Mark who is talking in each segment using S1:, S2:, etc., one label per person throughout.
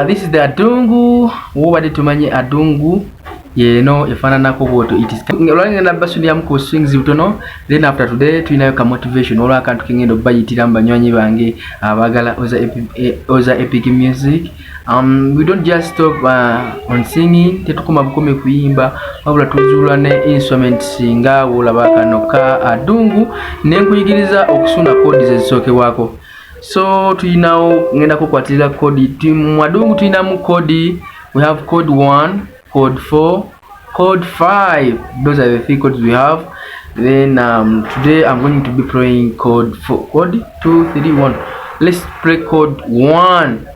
S1: This is the adungu. Wobadde tumanye adungu yeno efaananako bw'otyo. It is olwangenda basuniamu ku swings butono, then after today tulinayo ka motivation olw'akantu kengenda obbayitira mu banywanyi bange abaagala oza epic music. We don't just stop on singing, tetukoma bukome kuyimba wabula tuzuula ne instruments nga wolaba kano ka adungu nenkuyigiriza okusuna kodi zezisookebwako. So tulinawo ngenda kukwatirira kodi mu adungu tulinamu kodi. We have code 1, code 4, code 5. Those are the 3 codes we have. Then today I'm going to be playing code 4, code 2, 3, 1. Let's play code 1.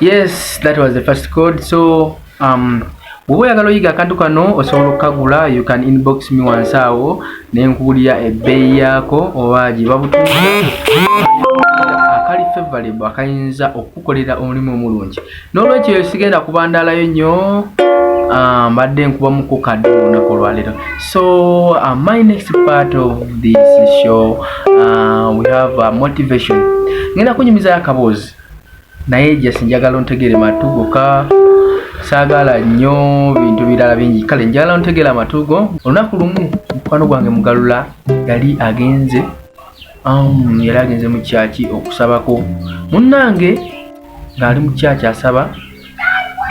S1: Yes, that was the first code. So bw'oyagala oyiga akantu kano osobola okukagula, you can inbox me once awo nenkuulira ebbeeyi yaako oba gye babutunda akali favorable akayinza okukolera omulimu omulungi. N'olwekyo sigenda kubandaalayo nnyo, mbadde nkubamuko kadde olunaku olwaleero. So my next part of this show we have motivation. Ngenda kunyumizayo akaboozi naye just njagala ontegere matugo saagala nnyo bintu birala bingi. Kale njagala ontegera matugo. Olunaku lumu mukwano gwange mugalula yali agenze mu kyaki okusabako. Munnange ng'ali mu kyaki asaba,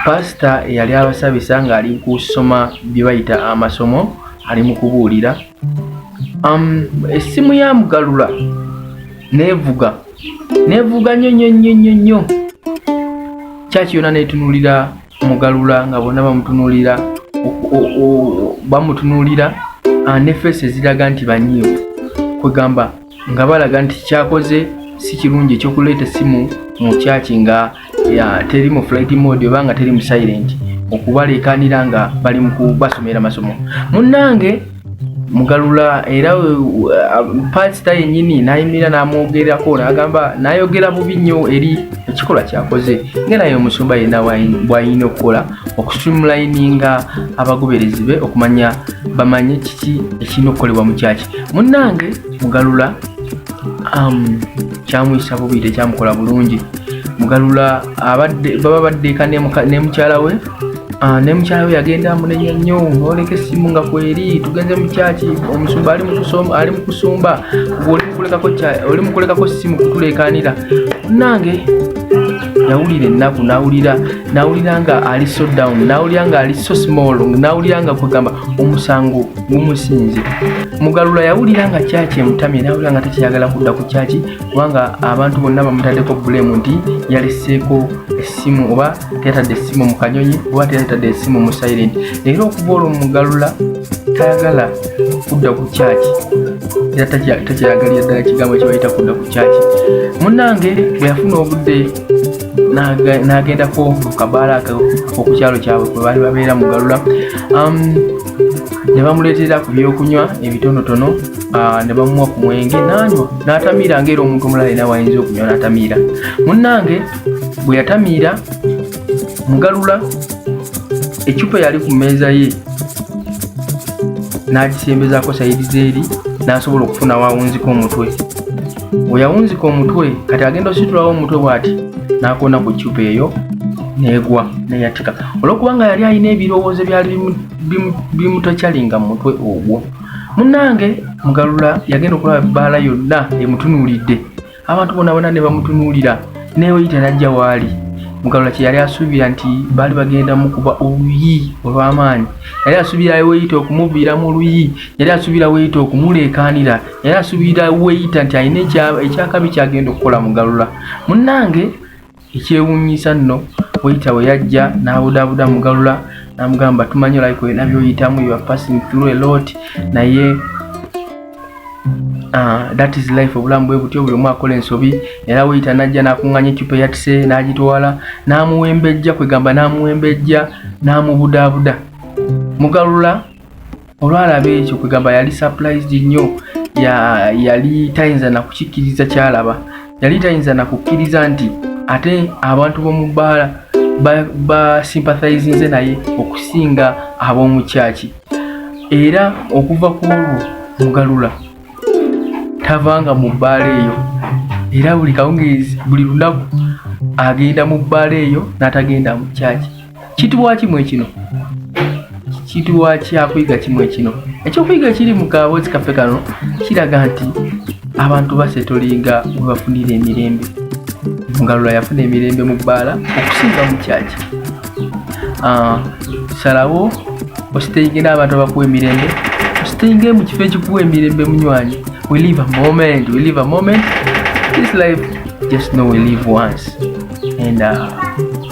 S1: pasita yali abasabisa ng'ali kusoma bye bayita amasomo, ali mu kubuulira. Essimu ya mugalula neevuga nnyo. Kyaki yonna neetunuulira mugalula nga bonna bamutunuulira ne fesi eziraga nti banyiivu, kwegamba nga balaga nti kyakoze si kirungi ekyokuleeta essimu mu kyaki nga teri mu flight mode oba nga teri mu silent, okubaleekaanira nga bali mu kubasomera masomo. Munnange mugalula era pasita yennyini n'ayimirira n'amwogerako n'agamba, n'ayogera bubi nnyo eri ekikolwa kyakoze. Ngerayo omusumba yenna bw'alina okukola okustreamlininga abagoberezi be okumanya bamanye kiki ekirina okukolebwa mu kyaki. Munnange mugalula kyamuyisa bubi, tekyamukola bulungi. Mugalula baba baddeeka ne mukyala we. Ne mukyala we yagenda amunenya nnyo, oleka essimu nga kweri tugenze mu kyaki, omusumba ali mu kusumba, oli mu kulekako essimu kutuleekaanira. Munnange yawulira ennaku, n'awulira nga ali so down, n'awulira nga ali so small, n'awulira nga kwegamba omusango gumusinze. Mugalula yawulira nga kyaki emutamye, n'awulira nga takyagala kudda ku kyaki kubanga abantu bonna bamutaddeko bulemu nti yaleseeko essimu oba teyatadde essimu mu kanyonyi oba teyatadde essimu mu silent. Era okuva olwo mugalula tayagala kudda ku kyaki, era takyayagalira ddala kigambo kye bayita kudda ku kyaki. Munnange bwe yafuna obudde n'agendako ku kabaala ku kyalo kyabwe kwe baali babeera mugalula. Ne bamuleetera ku byokunywa ebitonotono, ne bamuwa ku mwenge n'anywa n'atamiira ng'era omuntu omulala era wayinza okunywa n'atamiira. Munnange bwe yatamiira, mugalula ecupa yali ku mmeeza ye n'agisembezaako sayidi zeeri n'asobola okufuna wawunzika omutwe. Bwe yawunzika omutwe, kati agenda ositulawo omutwe bw'ati n'akoona ku cupa eyo n'egwa n'eyatika, olw'okubanga yali alina ebirowoozo byali bimutokyalinga mu mutwe ogwo. Munnange mugalula yagenda okulaba ebbaala yonna emutunuulidde, abantu bonna ne bamutunuulira, neeweyita n'ajja waali. Mugalula kye yali asuubira nti baali bagenda mukuba oluyi olw'amaanyi, yali asuubira weyita okumuviiramu oluyi, yali asuubira weyita okumuleekaanira, yali asuubira weyita nti alina ekyakabi kyagenda okukola mugalula. Munnange ekyewuunyisa nno, weyita we yajja n'abudaabuda mugalula n'amugamba tumanyi like nabyo yitamu you are passing through a lot naye That is life. Obulamu bwe butyo, buli omu akola ensobi. Era weyita najja n'akuŋŋanya ecupa eyatise n'agitwala n'amuwembejja, kwegamba n'amuwembejja n'amubudaabuda. Mugalula olwalaba ekyo, kwegamba yali surprised nnyo, yali tayinza na kukikkiriza kyalaba, yali tayinza na kukkiriza nti ate abantu b'omu bbaala basympathizinze naye okusinga ab'omu kyaki. Era okuva ku olwo Mugalula tavanga mu bbaala eyo, era buli kawungeezi, buli lunaku agenda mu bbaala eyo n'atagenda mu kyaki. Kituwa kimwe kino? Kituwa kyakuyiga kimwe kino? Ekyokuyiga kiri mu kaboozi kaffe kano kiraga nti abantu basetolinga we bafunira emirembe. Mugalula yafuna emirembe mu bbaala okusinga mu kyaki. Salawo ositeyinge n'abantu abakuwa emirembe, ositeyinge mu kifo ekikuwa emirembe munywanyi. We live a moment. This life, just know we live once, and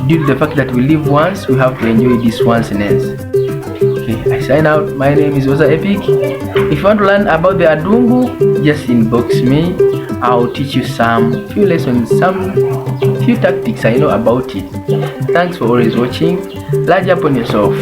S1: due to the fact that we live once, we have to enjoy this onceness. Okay, I sign out. My name is Oza Epic. If you want to learn about the adungu, just inbox me. I'll teach you some few lessons, some few tactics I know about it. Thanks for always watching. Large up on yourself.